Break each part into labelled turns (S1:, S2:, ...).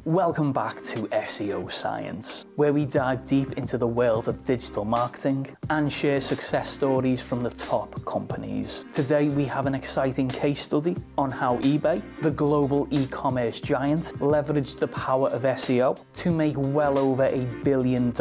S1: Welcome back to SEO Science, where we dive deep into the world of digital marketing and share success stories from the top companies. Today we have an exciting case study on how eBay, the global e-commerce giant, leveraged the power of SEO to make well over $1 billion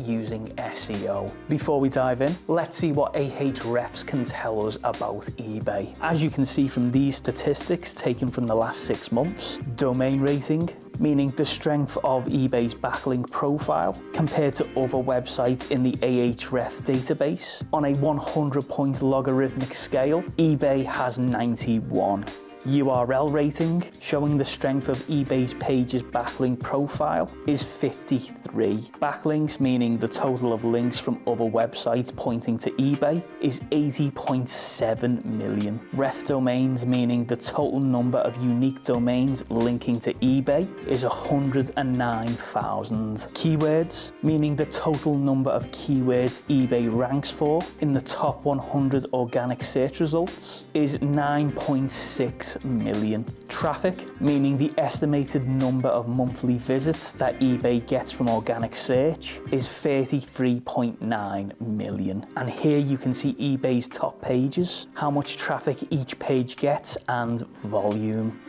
S1: using SEO. Before we dive in, let's see what Ahrefs can tell us about eBay. As you can see from these statistics taken from the last 6 months, domain rating, meaning the strength of eBay's backlink profile compared to other websites in the Ahrefs database. On a 100-point logarithmic scale, eBay has 91. URL rating, showing the strength of eBay's page's backlink profile, is 53. Backlinks, meaning the total of links from other websites pointing to eBay, is 80.7 million. Ref domains, meaning the total number of unique domains linking to eBay, is 109,000. Keywords, meaning the total number of keywords eBay ranks for in the top 100 organic search results, is 9.6 million. Traffic, meaning the estimated number of monthly visits that eBay gets from organic search, is 33.9 million. And here you can see eBay's top pages, how much traffic each page gets, and volume.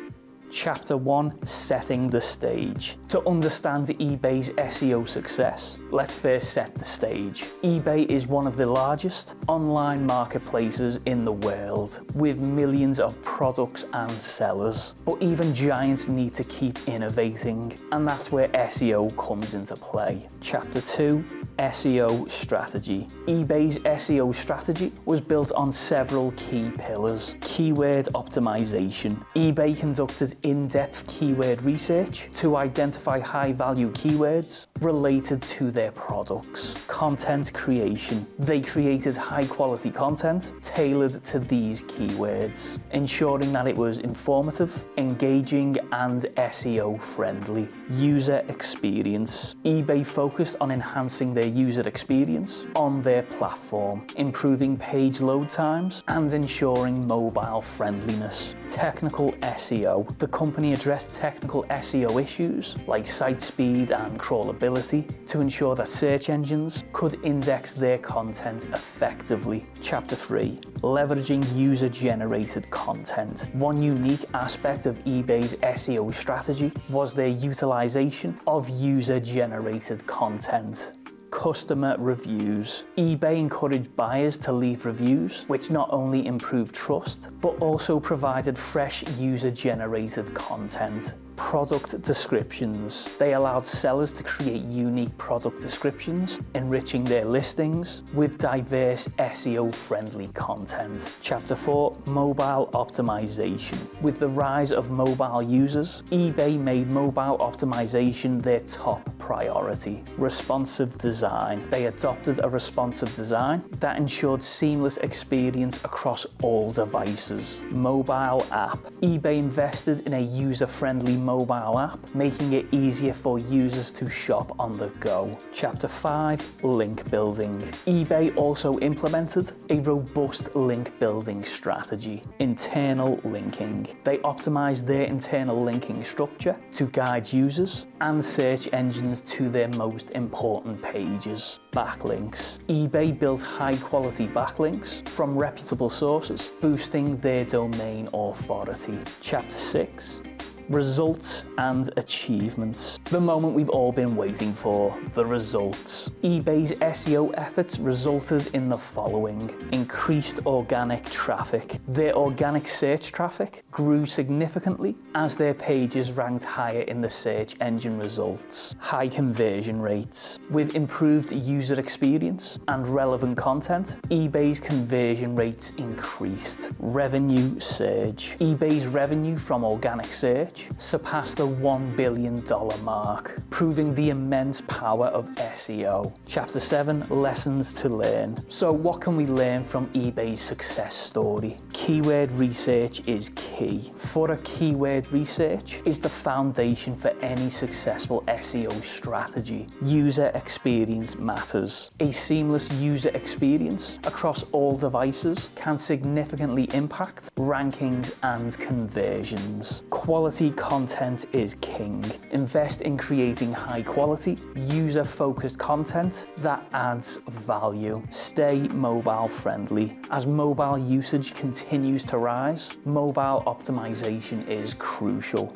S1: Chapter 1, Setting the Stage. To understand eBay's SEO success, let's first set the stage. eBay is one of the largest online marketplaces in the world, with millions of products and sellers. But even giants need to keep innovating, and that's where SEO comes into play. Chapter 2, SEO Strategy. eBay's SEO strategy was built on several key pillars. Keyword optimization. eBay conducted in-depth keyword research to identify high-value keywords related to their products. Content creation. They created high-quality content tailored to these keywords, ensuring that it was informative, engaging, and SEO-friendly. User experience. eBay focused on enhancing their user experience on their platform, improving page load times, and ensuring mobile friendliness. Technical SEO. The company addressed technical SEO issues like site speed and crawlability to ensure that search engines could index their content effectively. Chapter 3, Leveraging user-generated content. One unique aspect of eBay's SEO strategy was their utilization of user-generated content. Customer reviews. eBay encouraged buyers to leave reviews, which not only improved trust, but also provided fresh user-generated content. Product descriptions. They allowed sellers to create unique product descriptions, enriching their listings with diverse SEO-friendly content. Chapter 4, Mobile optimization. With the rise of mobile users, eBay made mobile optimization their top priority. Responsive design. They adopted a responsive design that ensured seamless experience across all devices. Mobile app. eBay invested in a user-friendly mobile app, making it easier for users to shop on the go. Chapter 5, Link building. eBay also implemented a robust link building strategy. Internal linking. They optimized their internal linking structure to guide users and search engines to their most important pages. Backlinks. eBay built high-quality backlinks from reputable sources, boosting their domain authority. Chapter 6, Results and achievements. The moment we've all been waiting for, the results. eBay's SEO efforts resulted in the following. Increased organic traffic. Their organic search traffic grew significantly as their pages ranked higher in the search engine results. High conversion rates. With improved user experience and relevant content, eBay's conversion rates increased. Revenue surge. eBay's revenue from organic search surpassed the $1 billion mark, proving the immense power of SEO. Chapter 7, Lessons to learn. So what can we learn from eBay's success story? Keyword research is key. Thorough keyword research is the foundation for any successful SEO strategy. User experience matters. A seamless user experience across all devices can significantly impact rankings and conversions. Quality eBay content is king. Invest in creating high quality, user-focused content that adds value. Stay mobile friendly. As mobile usage continues to rise, mobile optimization is crucial.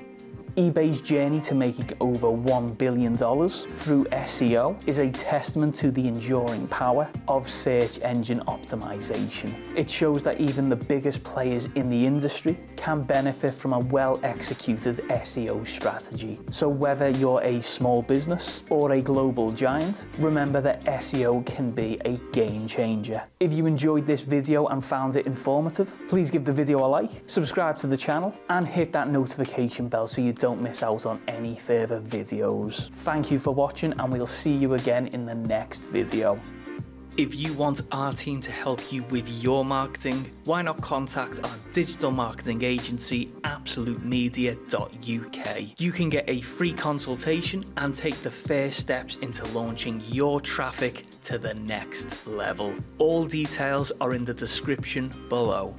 S1: eBay's journey to making over $1 billion through SEO is a testament to the enduring power of search engine optimization. It shows that even the biggest players in the industry can benefit from a well-executed SEO strategy. So whether you're a small business or a global giant, remember that SEO can be a game changer. If you enjoyed this video and found it informative, please give the video a like, subscribe to the channel, and hit that notification bell so you don't miss out on any further videos. Thank you for watching, and we'll see you again in the next video. If you want our team to help you with your marketing, why not contact our digital marketing agency, absolutemedia.uk. You can get a free consultation and take the first steps into launching your traffic to the next level. All details are in the description below.